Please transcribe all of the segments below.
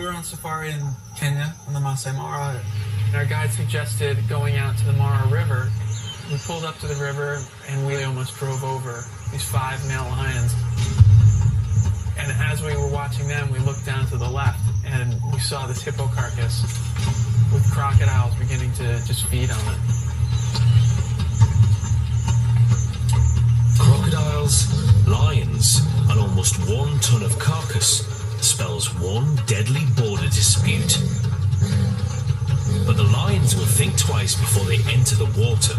were on safari in Kenya on the Masai Mara. Our guide suggested going out to the Mara River. We pulled up to the river and we almost drove over these 5 male lions. And as we were watching them, we looked down to the left and we saw this hippo carcass with crocodiles beginning to just feed on it. Crocodiles, lions, and almost 1 ton of carcass spells one deadly border dispute. But the lions will think twice before they enter the water.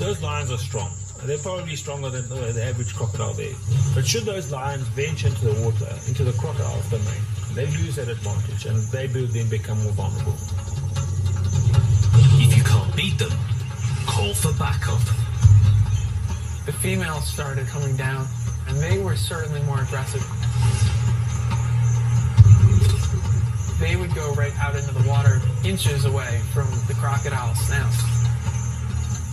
Those lions are strong. They're probably stronger than the average crocodile there. But should those lions venture into the water, into the crocodile's domain, they lose that advantage and they then become more vulnerable. If you can't beat them, call for backup. The females started coming down, and they were certainly more aggressive. They would go right out into the water, inches away from the crocodile snout.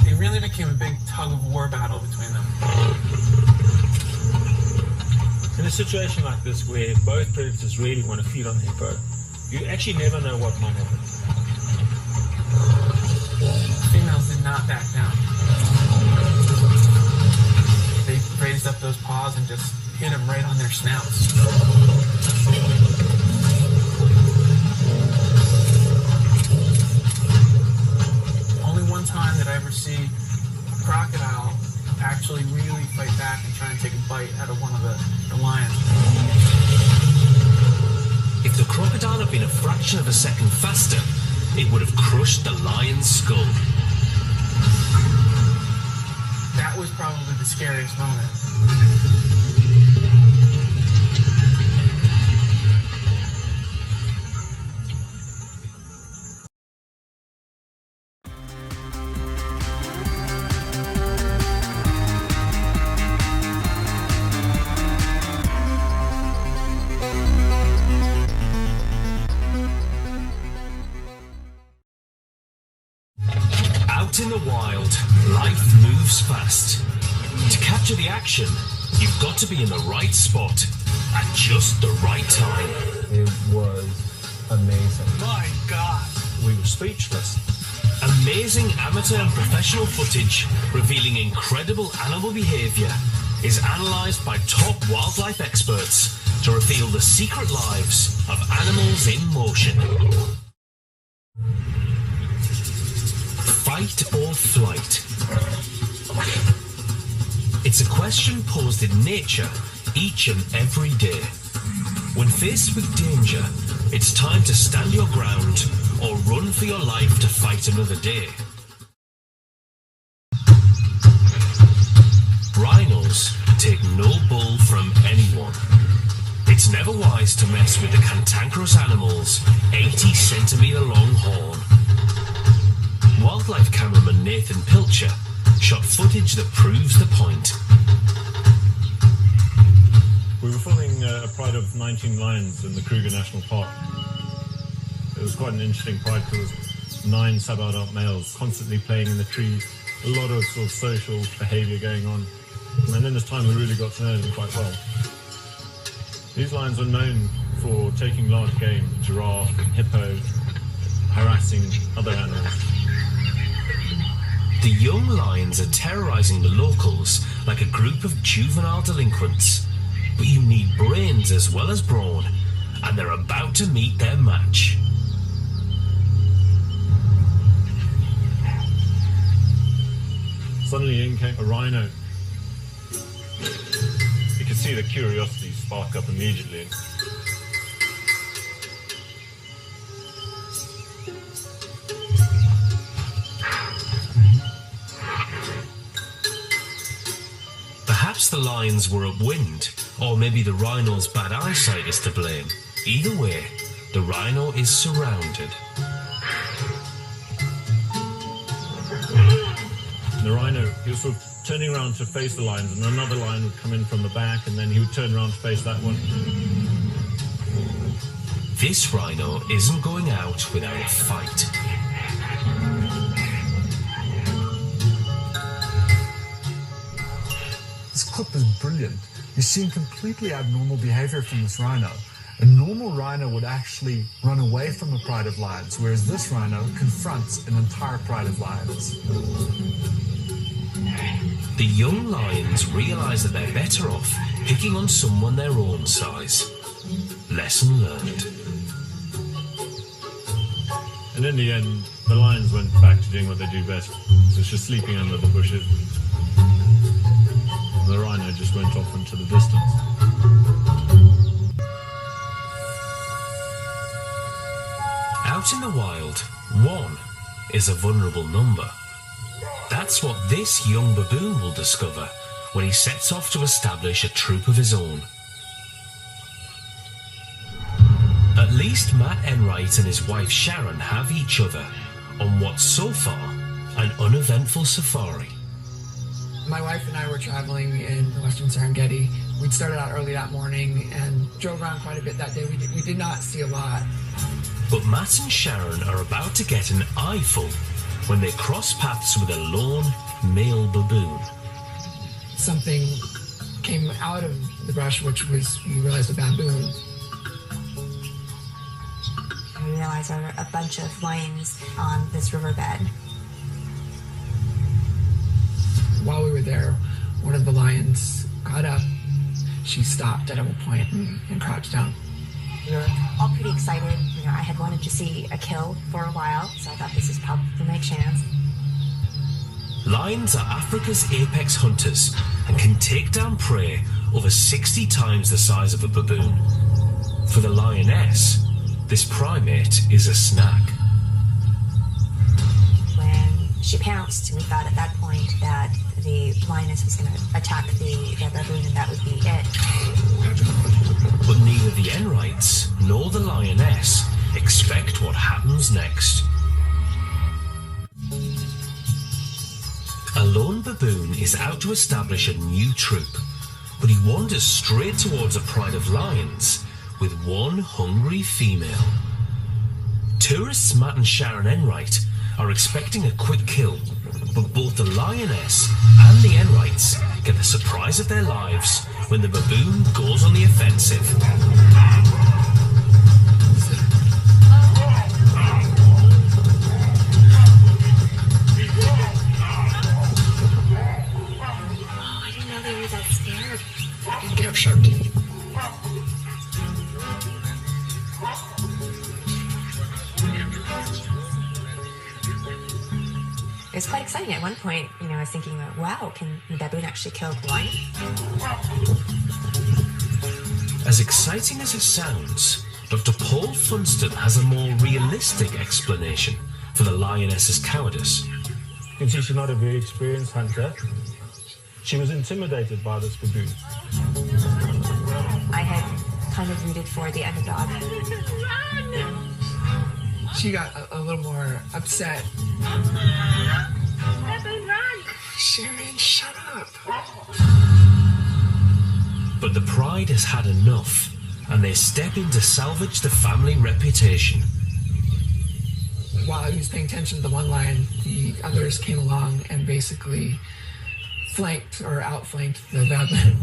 It really became a big tug-of-war battle between them. In a situation like this where both predators really want to feed on the hippo, you actually never know what might happen. Females did not back down. They raised up those paws and just hit them right on their snouts. Only one time did I ever see a crocodile actually really fight back and try and take a bite out of one of the lions. If the crocodile had been a fraction of a second faster, it would have crushed the lion's skull. That was probably the scariest moment. Out in the wild, life moves fast. To capture the action, you've got to be in the right spot at just the right time. It was amazing. My God. We were speechless. Amazing amateur and professional footage revealing incredible animal behavior is analysed by top wildlife experts to reveal the secret lives of animals in motion. Fight or flight? It's a question posed in nature each and every day. When faced with danger, it's time to stand your ground or run for your life to fight another day. Rhinos take no bull from anyone. It's never wise to mess with the cantankerous animal's 80-centimetre long horn. Wildlife cameraman Nathan Pilcher shot footage that proves the point. We were filming a pride of 19 lions in the Kruger National Park. It was quite an interesting pride because 9 sub-adult males constantly playing in the trees, a lot of sort of social behaviour going on. And then this time we really got to know them quite well. These lions are known for taking large game, giraffe and hippo, harassing other animals. The young lions are terrorising the locals like a group of juvenile delinquents. But you need brains as well as brawn, and they're about to meet their match. Suddenly in came a rhino. You could see the curiosity spark up immediately. Perhaps the lions were upwind, or maybe the rhino's bad eyesight is to blame. Either way, the rhino is surrounded. The rhino, he was sort of turning around to face the lions, and another lion would come in from the back, and then he would turn around to face that one. This rhino isn't going out without a fight. This clip is brilliant. You're seeing completely abnormal behavior from this rhino. A normal rhino would actually run away from a pride of lions, whereas this rhino confronts an entire pride of lions. The young lions realise that they're better off picking on someone their own size. Lesson learned. And in the end, the lions went back to doing what they do best. So it's just sleeping under the bushes. And the rhino just went off into the distance. Out in the wild, one is a vulnerable number. That's what this young baboon will discover when he sets off to establish a troop of his own. At least Matt Enright and his wife Sharon have each other on what's so far an uneventful safari. My wife and I were traveling in the Western Serengeti. We'd started out early that morning and drove around quite a bit that day. We did not see a lot. But Matt and Sharon are about to get an eyeful when they cross paths with a lone male baboon. Something came out of the brush, which was, we realized, a baboon. We realized there were a bunch of lions on this riverbed. While we were there, one of the lions got up. She stopped at a point and crouched down. We were all pretty excited. I had wanted to see a kill for a while, so I thought this is probably my chance. Lions are Africa's apex hunters and can take down prey over 60 times the size of a baboon. For the lioness, this primate is a snack. When she pounced, we thought at that point that the lioness was going to attack the baboon and that would be it. But neither the Enrights nor the lioness expect what happens next. A lone baboon is out to establish a new troop, but he wanders straight towards a pride of lions with one hungry female. Tourists Matt and Sharon Enright are expecting a quick kill, but both the lioness and the Enrights get the surprise of their lives when the baboon goes on the offensive. I didn't know they were that scared. They have sharp teeth. It was quite exciting. At one point, I was thinking, wow, can the baboon actually kill the lion? As exciting as it sounds, Dr. Paul Funston has a more realistic explanation for the lioness's cowardice. You can see she's not a very experienced hunter. She was intimidated by this baboon. I had kind of rooted for the underdog. She got a little more upset. Baboon, run! Sharon, shut up. But the pride has had enough, and they step in to salvage the family reputation. While he was paying attention to the one lion, the others came along and basically flanked or outflanked the baboon.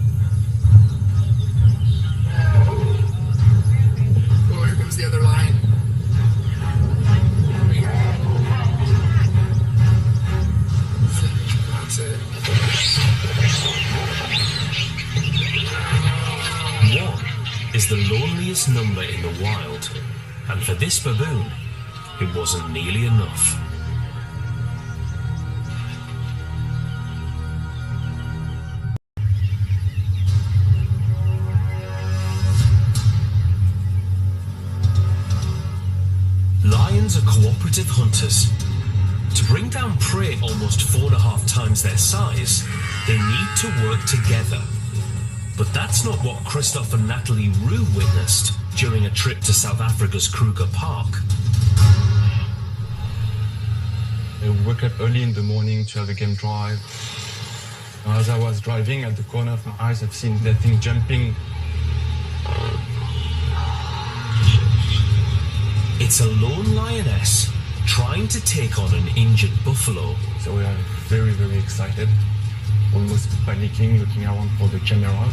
Oh, here comes the other lion. That's it. One is the loneliest number in the wild, and for this baboon, it wasn't nearly enough. Lions are cooperative hunters. To bring down prey almost 4.5 times their size, they need to work together. But that's not what Christoph and Natalie Roux witnessed during a trip to South Africa's Kruger Park. I woke up early in the morning to have a game drive. As I was driving, at the corner of my eyes, I've seen that thing jumping. It's a lone lioness trying to take on an injured buffalo. So we are very, very excited, almost panicking, looking around for the camera.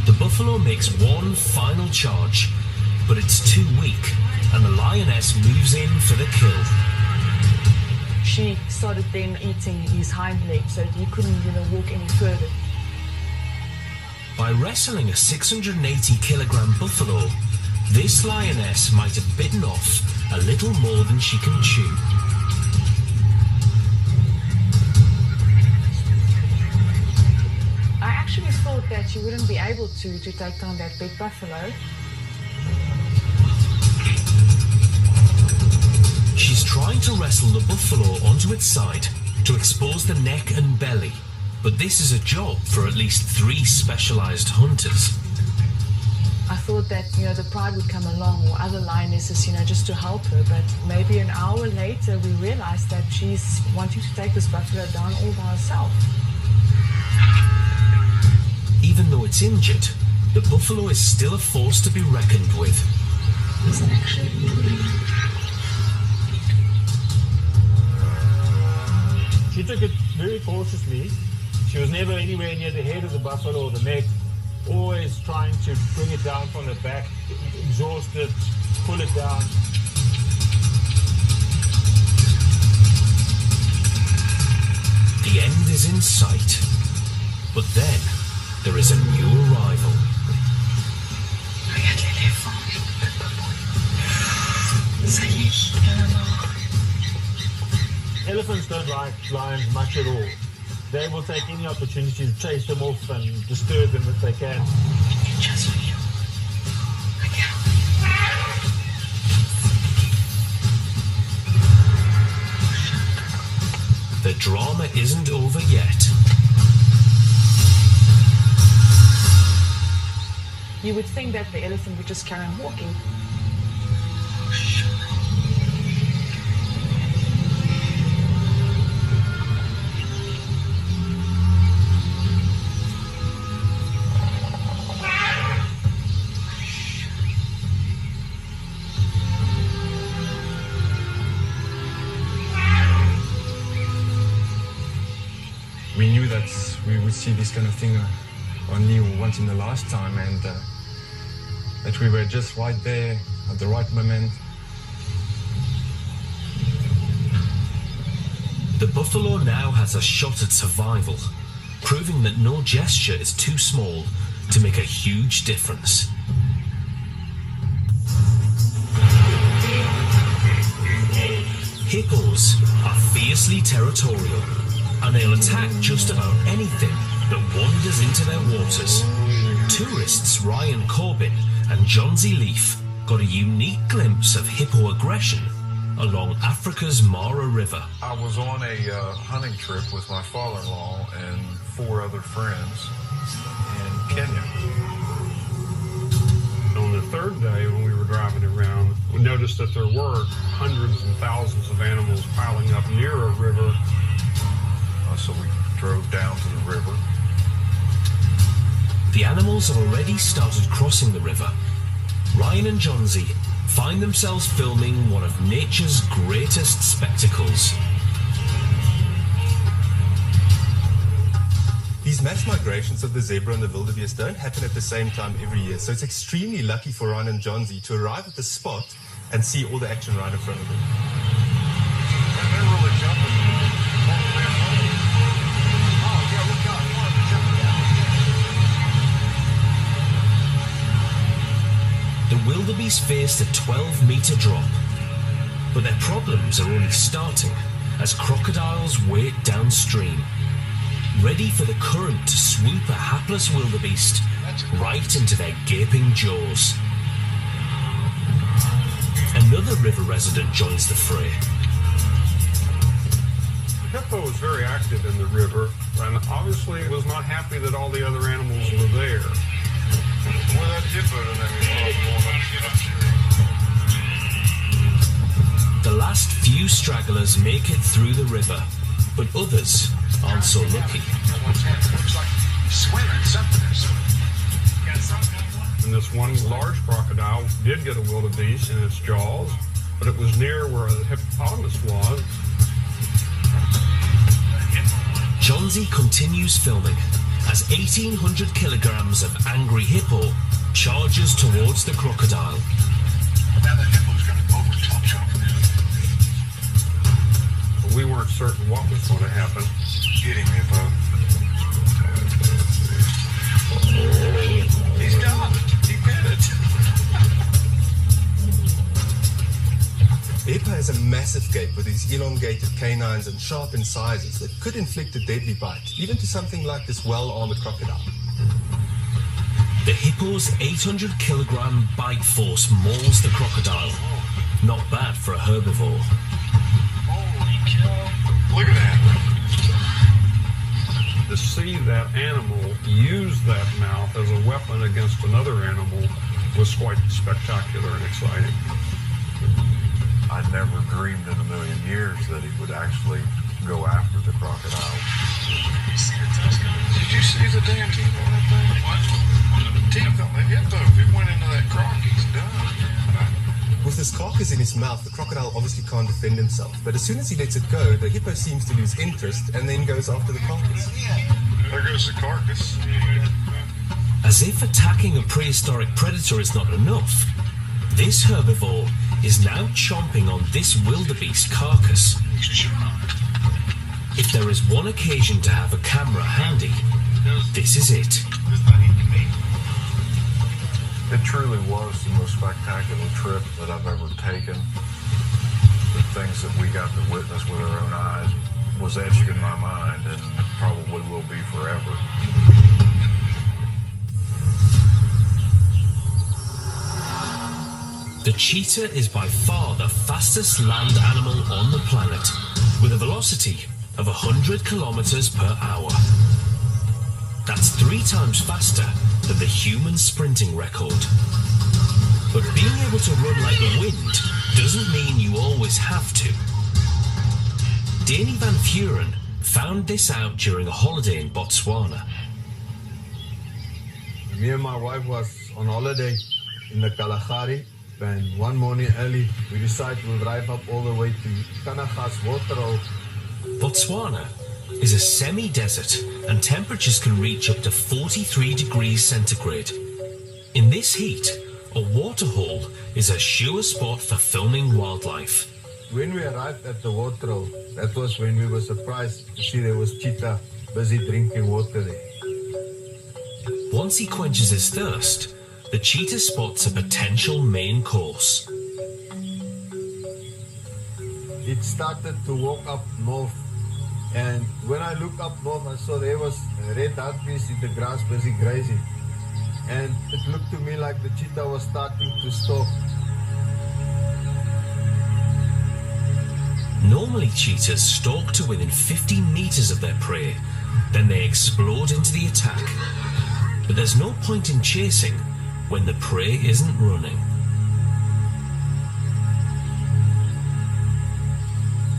The buffalo makes one final charge, but it's too weak, and the lioness moves in for the kill. She started then eating his hind leg so that he couldn't, walk any further. By wrestling a 680-kilogram buffalo, this lioness might have bitten off a little more than she can chew. I actually thought that she wouldn't be able to take down that big buffalo. She's trying to wrestle the buffalo onto its side to expose the neck and belly, but this is a job for at least 3 specialized hunters. I thought that, the pride would come along or other lionesses, just to help her, but maybe an hour later we realized that she's wanting to take this buffalo down all by herself. Even though it's injured, the buffalo is still a force to be reckoned with. She took it very cautiously. She was never anywhere near the head of the buffalo or the neck, always trying to bring it down from the back, exhaust it, pull it down. The end is in sight, but then there is a new arrival. Elephants don't like lions much at all. They will take any opportunity to chase them off and disturb them if they can. The drama isn't over yet. You would think that the elephant would just carry on walking. We knew that we would see this kind of thing only once in a lifetime, and that we were just right there at the right moment. The buffalo now has a shot at survival, proving that no gesture is too small to make a huge difference. Hippos are fiercely territorial, and they'll attack just about anything that wanders into their waters. Tourists Ryan Corbin and John Z. Leaf got a unique glimpse of hippo aggression along Africa's Mara River. I was on a hunting trip with my father-in-law and 4 other friends in Kenya. On the 3rd day, when we were driving around, we noticed that there were hundreds and thousands of animals piling up near a river. So we drove down to the river. The animals have already started crossing the river. Ryan and John Z find themselves filming one of nature's greatest spectacles. These mass migrations of the zebra and the wildebeest don't happen at the same time every year, so it's extremely lucky for Ryan and John Z to arrive at the spot and see all the action right in front of them. They're really jumping. The wildebeest faced a 12-meter drop, but their problems are only starting as crocodiles wait downstream, ready for the current to swoop a hapless wildebeest right into their gaping jaws. Another river resident joins the fray. The hippo was very active in the river and obviously was not happy that all the other animals were there. The last few stragglers make it through the river, but others aren't so lucky. And this one large crocodile did get a wildebeest in its jaws, but it was near where the hippopotamus was. John Z continues filming as 1,800 kilograms of angry hippo charges towards the crocodile. Now the hippo's going to overtalk him. We weren't certain what was going to happen. Get him, hippo. He's got it. He bit it. The hippo has a massive gape with these elongated canines and sharp incisors that could inflict a deadly bite, even to something like this well-armored crocodile. The hippo's 800 kilogram bite force mauls the crocodile. Not bad for a herbivore. Holy cow. Look at that. To see that animal use that mouth as a weapon against another animal was quite spectacular and exciting. I never dreamed in a million years that he would actually go after the crocodile. Did you see the damn teeth on that thing? What? The teeth on the hippo. If it went into that croc, he's done. With his carcass in his mouth, the crocodile obviously can't defend himself. But as soon as he lets it go, the hippo seems to lose interest and then goes after the carcass. There goes the carcass. As if attacking a prehistoric predator is not enough, this herbivore is now chomping on this wildebeest carcass. If there is one occasion to have a camera handy, this is it. It truly was the most spectacular trip that I've ever taken. The things that we got to witness with our own eyes was etched in my mind and probably will be forever. The cheetah is by far the fastest land animal on the planet, with a velocity of 100 kilometers per hour. That's 3 times faster than the human sprinting record. But being able to run like the wind doesn't mean you always have to. Danny Van Vuren found this out during a holiday in Botswana. Me and my wife was on holiday in the Kalahari, and one morning early we decided we'll drive up all the way to Kanaga's waterhole. Botswana is a semi-desert and temperatures can reach up to 43 degrees centigrade. In this heat, a waterhole is a sure spot for filming wildlife. When we arrived at the waterhole, that was when we were surprised to see there was cheetah busy drinking water there. Once he quenches his thirst, the cheetah spots a potential main course. It started to walk up north, and when I looked up north, I saw there was a red hartebeest in the grass busy grazing. And it looked to me like the cheetah was starting to stalk. Normally cheetahs stalk to within 50 meters of their prey, then they explode into the attack. But there's no point in chasing when the prey isn't running.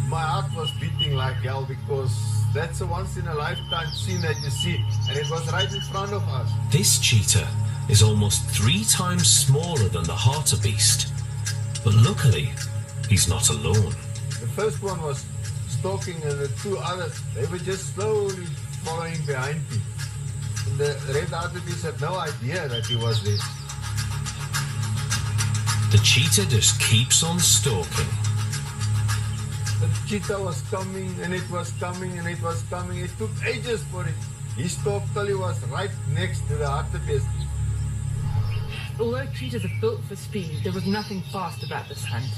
My heart was beating like hell because that's a once-in-a-lifetime scene that you see, and it was right in front of us. This cheetah is almost 3 times smaller than the hartebeest, but luckily he's not alone. The first one was stalking, and the 2 others, they were just slowly following behind him. And the red hartebeest had no idea that he was there. The cheetah just keeps on stalking. The cheetah was coming, and it was coming, and it was coming. It took ages for it. He stalked till he was right next to the hartebeest. Although cheetahs are built for speed, there was nothing fast about this hunt.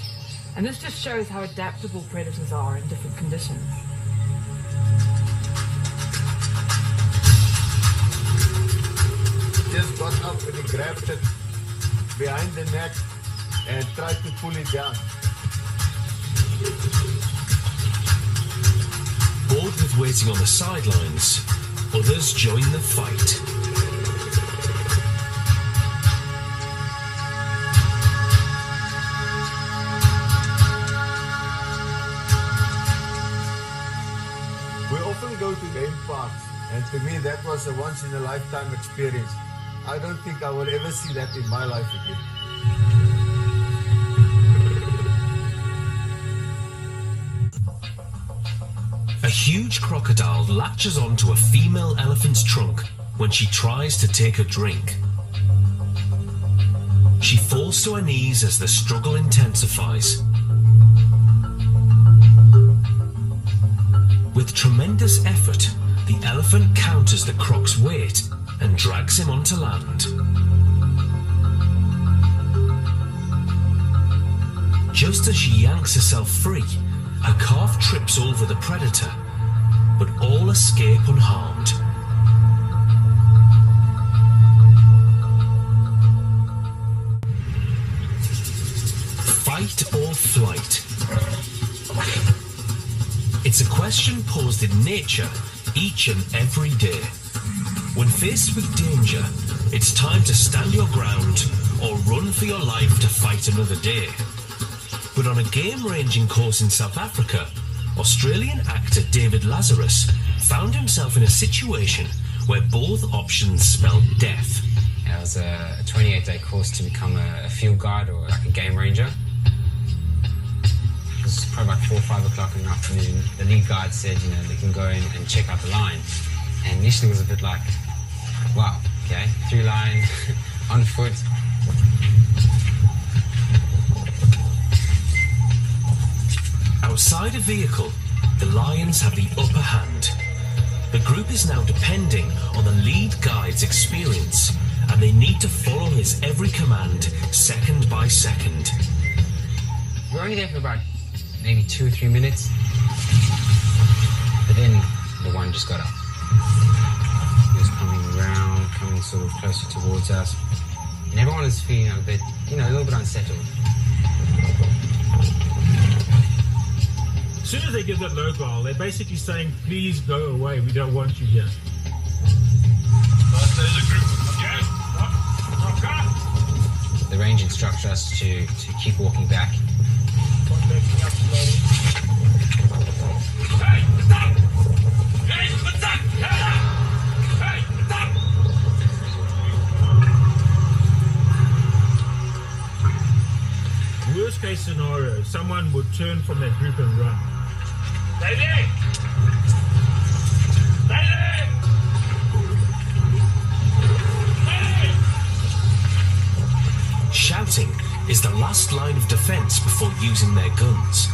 And this just shows how adaptable predators are in different conditions. He just got up and he grabbed it behind the neck and tried to pull it down. Bored with waiting on the sidelines, others join the fight. We often go to game parks, and to me that was a once-in-a-lifetime experience. I don't think I will ever see that in my life again. A huge crocodile latches onto a female elephant's trunk when she tries to take a drink. She falls to her knees as the struggle intensifies. With tremendous effort, the elephant counters the croc's weight and drags him onto land. Just as she yanks herself free, her calf trips over the predator, but all escape unharmed. Fight or flight? It's a question posed in nature each and every day. When faced with danger, it's time to stand your ground or run for your life to fight another day. But on a game-ranging course in South Africa, Australian actor David Lazarus found himself in a situation where both options spelled death. It was a 28-day course to become a field guide or like a game ranger. It was probably about 4 or 5 o'clock in the afternoon. The lead guide said, they can go in and check out the line. And initially it was a bit like, wow, okay, through line, on foot. Outside a vehicle, the lions have the upper hand. The group is now depending on the lead guide's experience, and they need to follow his every command, second by second. We were only there for about maybe 2 or 3 minutes, but then the one just got up. He was coming sort of closer towards us, and everyone was feeling a bit, a little bit unsettled. As soon as they give that low growl, they're basically saying, please go away, we don't want you here. There's a group. The range instructs us to keep walking back. Hey, stop! Hey, stop! Hey, stop! Worst case scenario, someone would turn from that group and run. Stay there! Stay there! Shouting is the last line of defense before using their guns.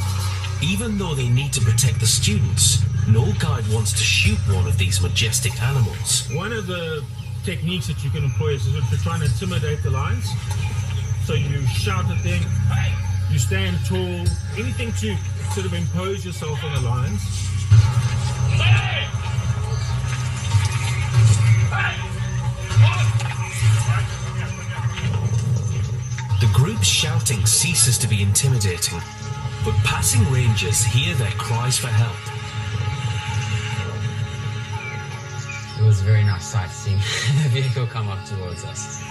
Even though they need to protect the students, no guide wants to shoot one of these majestic animals. One of the techniques that you can employ is to try and intimidate the lions. So you shout at them, you stand tall, anything to sort of impose yourself on the lions. The group's shouting ceases to be intimidating, but passing rangers hear their cries for help. It was a very nice sight seeing the vehicle come up towards us.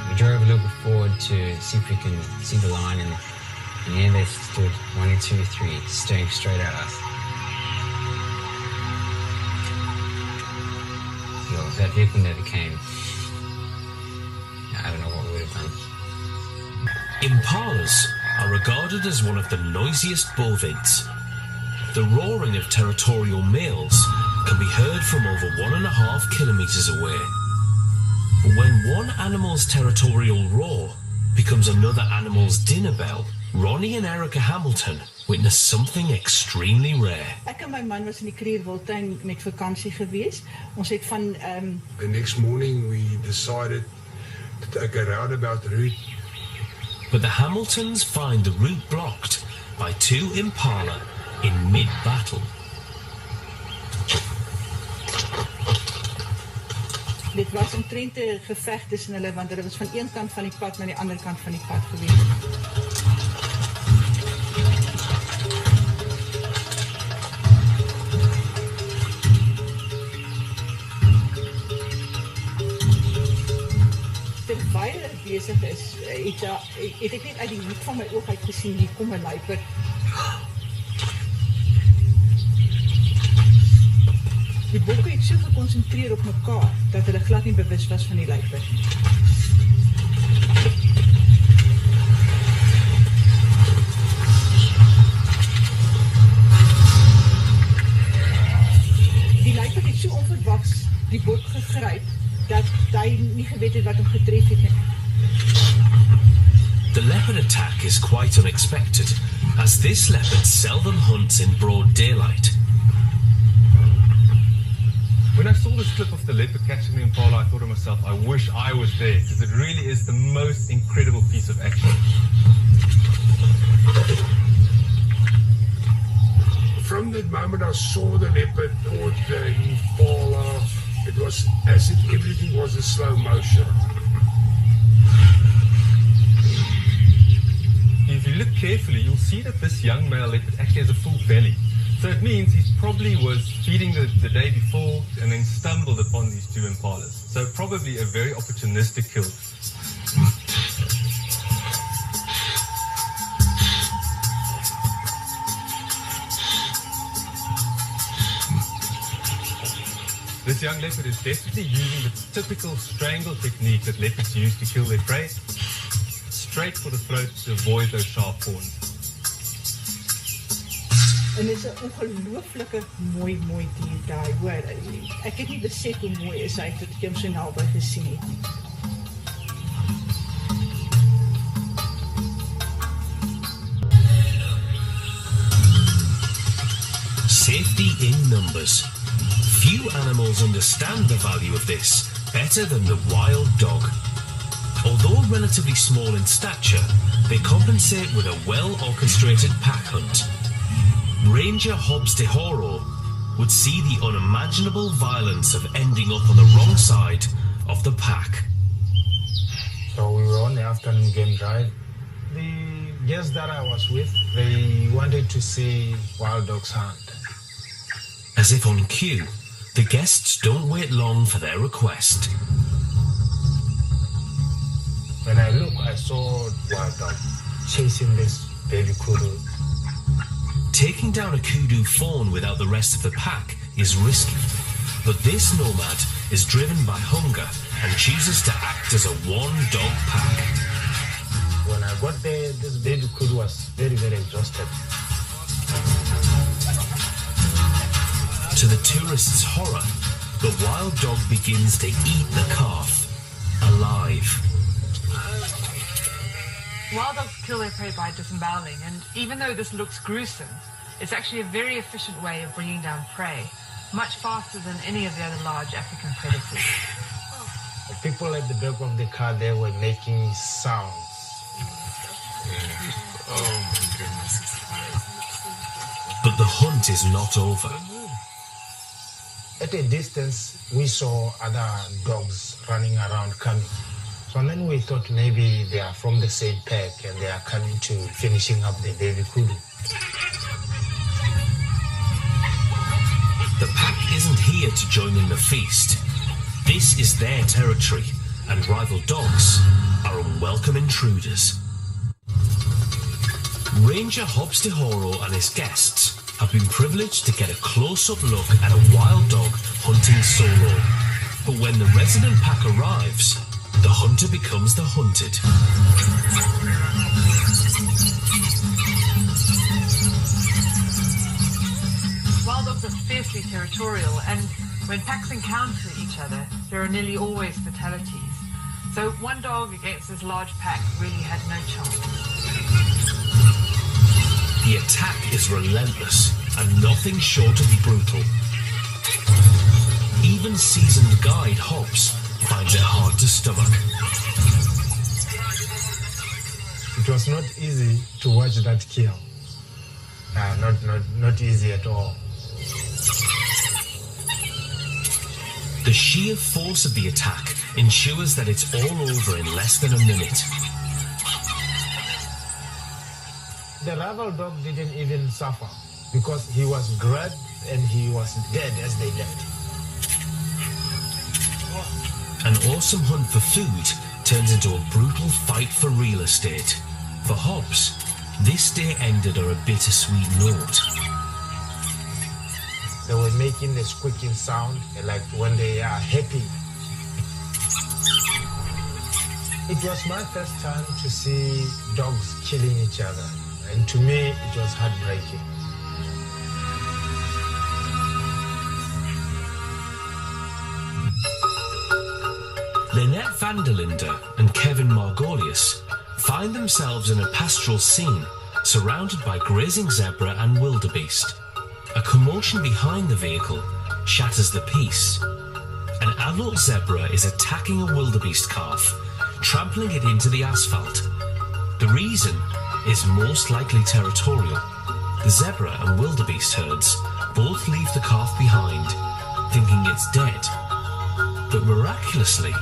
We drove a little bit forward to see if we can see the line, and there they stood, 1, 2, 3, staring straight at us. If that vehicle never came, I don't know what we would have done. Impalas are regarded as one of the noisiest bovids. The roaring of territorial males can be heard from over 1.5 kilometers away. But when one animal's territorial roar becomes another animal's dinner bell, Ronnie and Erica Hamilton witnessed something extremely rare. Ek en my man was in die Krierwoudtuin met vakansie gewees. Ons het van The next morning we decided to take a roundabout route. But the Hamiltons find the route blocked by 2 impala in mid-battle. Dit was omtrent 'n geveg tussen hulle, want hulle was van een kant van die pad na die ander kant van die pad gewees. Terwyl ek besig is, het ek net uit die hoek van my oog uit gesien, hier kom 'n luiperd. Die bokke het so gekonsentreer op mekaar, dat hulle glad nie bewus was van die luiperd nie. die bot gegryp dat hy nie geweet het wat hom getref het nie. The leopard attack is quite unexpected, as this leopard seldom hunts in broad daylight. When I saw this clip of the leopard catching the impala, I thought to myself, I wish I was there, because it really is the most incredible piece of action. From that moment I saw the leopard caught the impala, it was as if everything was in slow motion. If you look carefully, you'll see that this young male leopard actually has a full belly. So it means he probably was feeding the day before and then stumbled upon these two impalas. So probably a very opportunistic kill. This young leopard is definitely using the typical strangle technique that leopards use to kill their prey. Straight for the throat to avoid those sharp horns. En dit is 'n ongelooflike mooi dier daai, hoor. Ek het nie besef hoe mooi is hy tot ek hom so naby gesien het nie. Safety in numbers. Few animals understand the value of this better than the wild dog. Although relatively small in stature, they compensate with a well-orchestrated pack hunt. Ranger Hobbs de Horo would see the unimaginable violence of ending up on the wrong side of the pack. So we were on the afternoon game drive. The guests that I was with, they wanted to see wild dogs hunt. As if on cue, the guests don't wait long for their request. When I look, I saw wild dog chasing this baby kudu. Taking down a kudu fawn without the rest of the pack is risky, but this nomad is driven by hunger and chooses to act as a one-dog pack. When I got there, this baby kudu was very, very exhausted. To the tourists' horror, the wild dog begins to eat the calf alive. Wild dogs kill their prey by disemboweling, and even though this looks gruesome, it's actually a very efficient way of bringing down prey, much faster than any of the other large African predators. The people at the back of the car, they were making sounds. Oh my goodness. But the hunt is not over. At a distance, we saw other dogs running around coming. So then we thought maybe they are from the same pack and they are coming to finishing up the baby kudu. The pack isn't here to join in the feast. This is their territory, and rival dogs are unwelcome intruders. Ranger Hobbs de Horo and his guests have been privileged to get a close-up look at a wild dog hunting solo. But when the resident pack arrives, the hunter becomes the hunted. Wild dogs are fiercely territorial, and when packs encounter each other, there are nearly always fatalities. So one dog against this large pack really had no chance. The attack is relentless and nothing short of brutal. Even seasoned guide Hobbs finds it hard to stomach. It was not easy to watch that kill. Not easy at all. The sheer force of the attack ensures that it's all over in less than a minute. The rival dog didn't even suffer because he was grabbed and he was dead as they left. An awesome hunt for food turns into a brutal fight for real estate. For Hobbs, this day ended on a bittersweet note. They were making the squeaking sound like when they are happy. It was my first time to see dogs killing each other, and to me it was heartbreaking. van der Linde and Kevin Margolius find themselves in a pastoral scene surrounded by grazing zebra and wildebeest. A commotion behind the vehicle shatters the peace. An adult zebra is attacking a wildebeest calf, trampling it into the asphalt. The reason is most likely territorial. The zebra and wildebeest herds both leave the calf behind, thinking it's dead. But miraculously,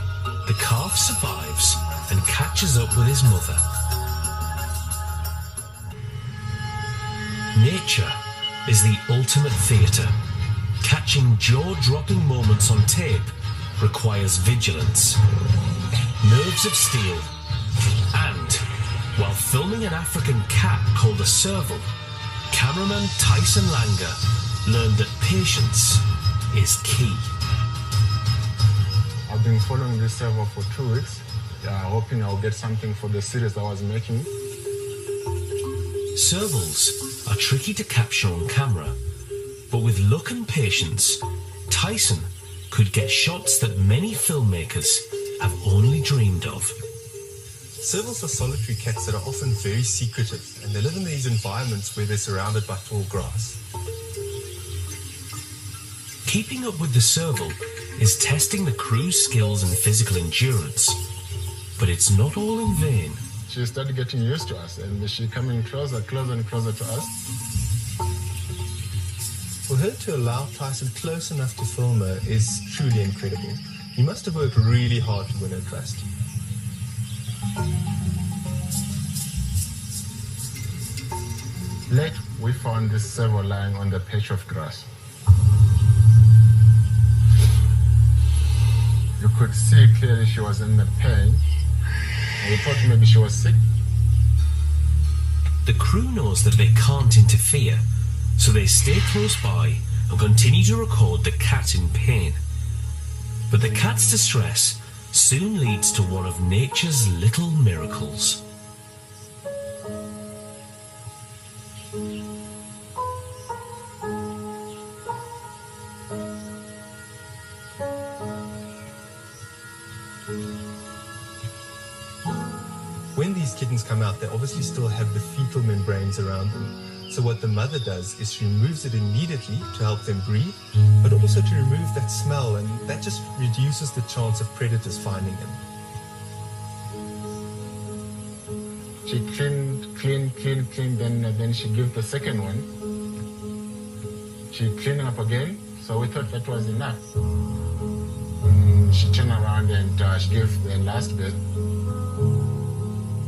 the calf survives and catches up with his mother. Nature is the ultimate theatre. Catching jaw-dropping moments on tape requires vigilance, nerves of steel, and, while filming an African cat called a serval, cameraman Tyson Langer learned that patience is key. I've been following this server for 2 weeks, hoping I'll get something for the series I was making. Servals are tricky to capture on camera, but with luck and patience, Tyson could get shots that many filmmakers have only dreamed of. Servals are solitary cats that are often very secretive, and they live in these environments where they're surrounded by tall grass. Keeping up with the serval is testing the crew's skills and physical endurance, but it's not all in vain. She started getting used to us, and she coming closer and closer to us. For her to allow Tyson close enough to film her is truly incredible. He must have worked really hard to win her trust. Late, we found this serval lying on the patch of grass. You could see clearly she was in the pain. We thought maybe she was sick. The crew knows that they can't interfere, so they stay close by and continue to record the cat in pain. But the cat's distress soon leads to one of nature's little miracles. When these kittens come out, they obviously still have the fetal membranes around them. So what the mother does is she removes it immediately to help them breathe, but also to remove that smell, and that just reduces the chance of predators finding them. She cleaned, then she gave the second one. She cleaned up again, so we thought that was enough. She turned around and she gave the last bit.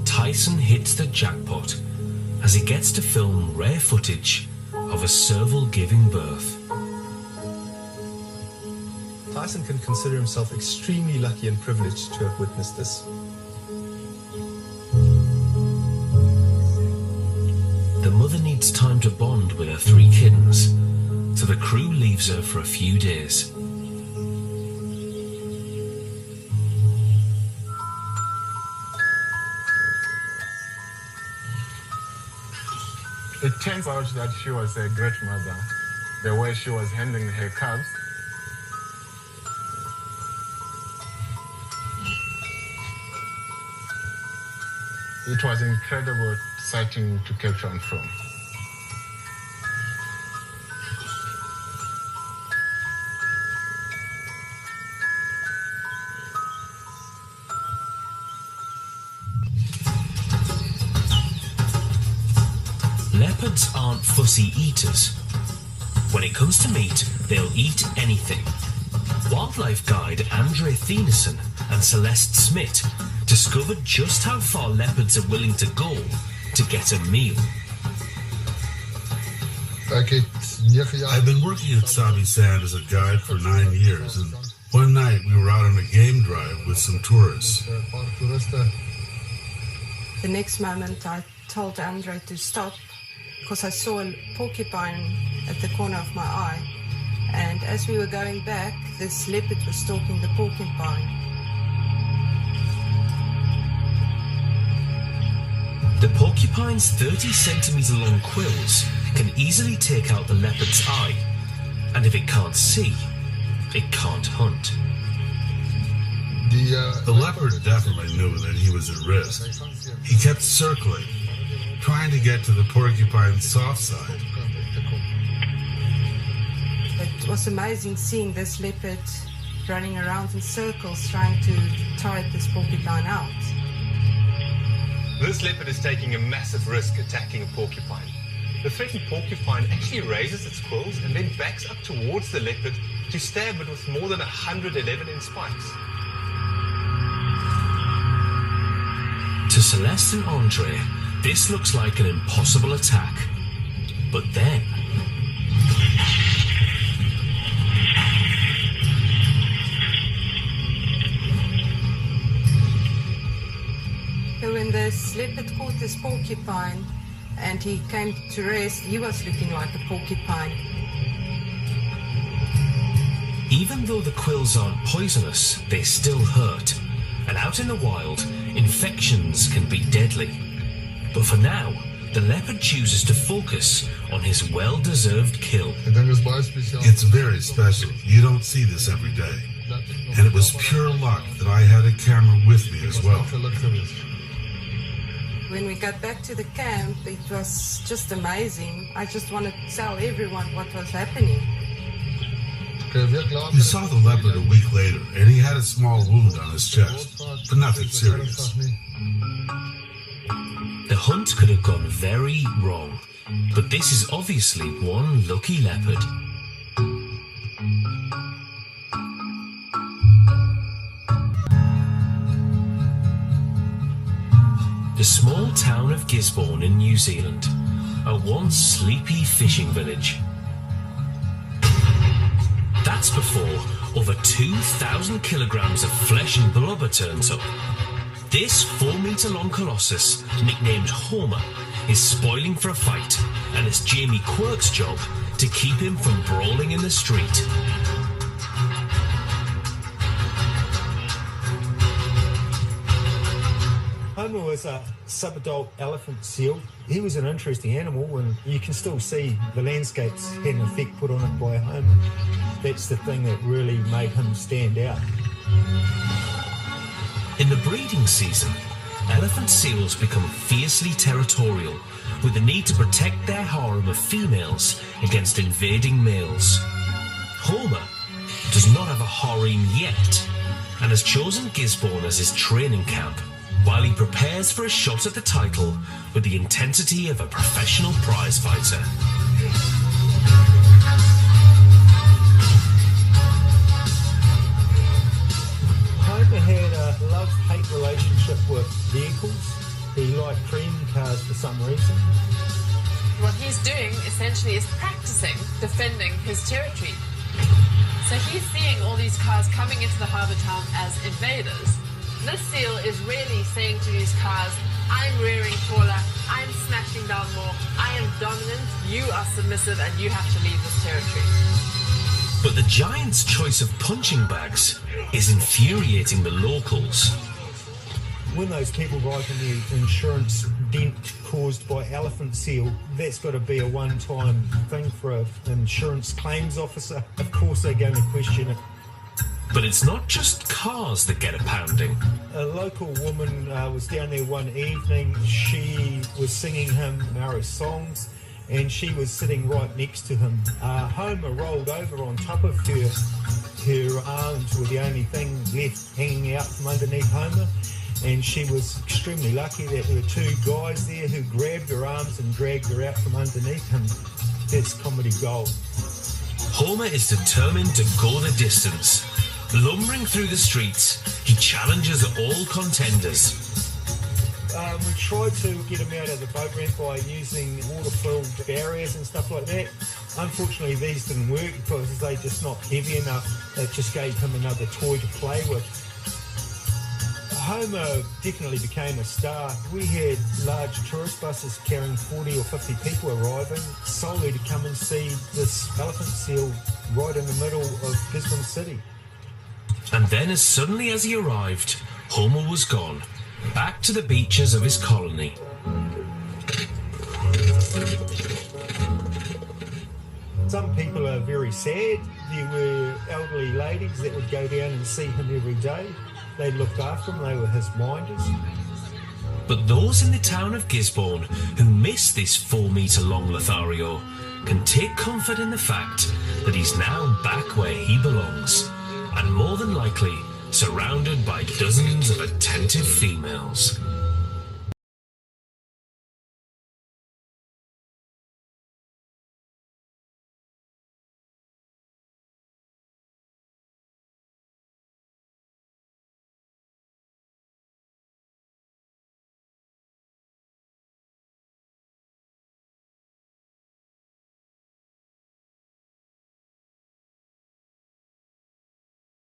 Tyson hits the jackpot as he gets to film rare footage of a serval giving birth. Tyson can consider himself extremely lucky and privileged to have witnessed this. The mother needs time to bond with her 3 kittens, so the crew leaves her for a few days. It turns out that she was a great mother. The way she was handling her cubs. It was an incredible sighting to capture on film. Leopards aren't fussy eaters. When it comes to meat, they'll eat anything. Wildlife guide Andre Thienessen and Celeste Smith discovered just how far leopards are willing to go to get a meal. I've been working at Sabi Sand as a guide for 9 years, and one night we were out on a game drive with some tourists. The next moment I told Andre to stop because I saw a porcupine at the corner of my eye, and as we were going back, this leopard was stalking the porcupine. The porcupine's 30-centimetre long quills can easily take out the leopard's eye, and if it can't see, it can't hunt. The leopard definitely knew that he was at risk. He kept circling, trying to get to the porcupine's soft side. It was amazing seeing this leopard running around in circles trying to tire this porcupine out. This leopard is taking a massive risk attacking a porcupine. The threatened porcupine actually raises its quills and then backs up towards the leopard to stab it with more than 111-inch spikes. To Celeste and Andre, this looks like an impossible attack. But then... So when this leopard caught this porcupine and he came to rest, he was looking like a porcupine. Even though the quills aren't poisonous, they still hurt. And out in the wild, infections can be deadly. But for now, the leopard chooses to focus on his well-deserved kill. It's very special. You don't see this every day. And it was pure luck that I had a camera with me as well. When we got back to the camp, it was just amazing. I just wanted to tell everyone what was happening. We saw the leopard a week later, and he had a small wound on his chest, but nothing serious. The hunt could have gone very wrong, but this is obviously one lucky leopard. The small town of Gisborne in New Zealand, a once sleepy fishing village. That's before over 2,000 kilograms of flesh and blubber turns up. This 4-meter-long colossus, nicknamed Homer, is spoiling for a fight, and it's Jamie Quirk's job to keep him from brawling in the street. Homer was a subadult elephant seal. He was an interesting animal, and you can still see the landscapes had an effect put on it by Homer. That's the thing that really made him stand out. In the breeding season, elephant seals become fiercely territorial, with the need to protect their harem of females against invading males. Homer does not have a harem yet, and has chosen Gisborne as his training camp, while he prepares for a shot at the title with the intensity of a professional prize fighter. Homer had a love-hate relationship with vehicles. He liked cream cars for some reason. What he's doing essentially is practicing defending his territory. So he's seeing all these cars coming into the harbour town as invaders. This seal is really saying to these cars, I'm rearing taller, I'm smashing down more, I am dominant, you are submissive, and you have to leave this territory. But the giant's choice of punching bags is infuriating the locals. When those people write in the insurance dent caused by elephant seal, that's got to be a one-time thing for an insurance claims officer. Of course they're going to question it. But it's not just cars that get a pounding. A local woman was down there one evening. She was singing him Maori songs, and she was sitting right next to him. Homer rolled over on top of her. Her arms were the only thing left hanging out from underneath Homer, and she was extremely lucky that there were two guys there who grabbed her arms and dragged her out from underneath him. That's comedy gold. Homer is determined to go the distance. Lumbering through the streets, he challenges all contenders. We tried to get him out of the boat ramp by using water-filled barriers and stuff like that. Unfortunately, these didn't work because they're just not heavy enough. It just gave him another toy to play with. Homer definitely became a star. We had large tourist buses carrying 40 or 50 people arriving solely to come and see this elephant seal right in the middle of Gisborne City. And then as suddenly as he arrived, Homer was gone, back to the beaches of his colony. Some people are very sad. There were elderly ladies that would go down and see him every day. They looked after him, they were his minders. But those in the town of Gisborne who miss this 4-metre-long Lothario can take comfort in the fact that he's now back where he belongs, and more than likely surrounded by dozens of attentive females.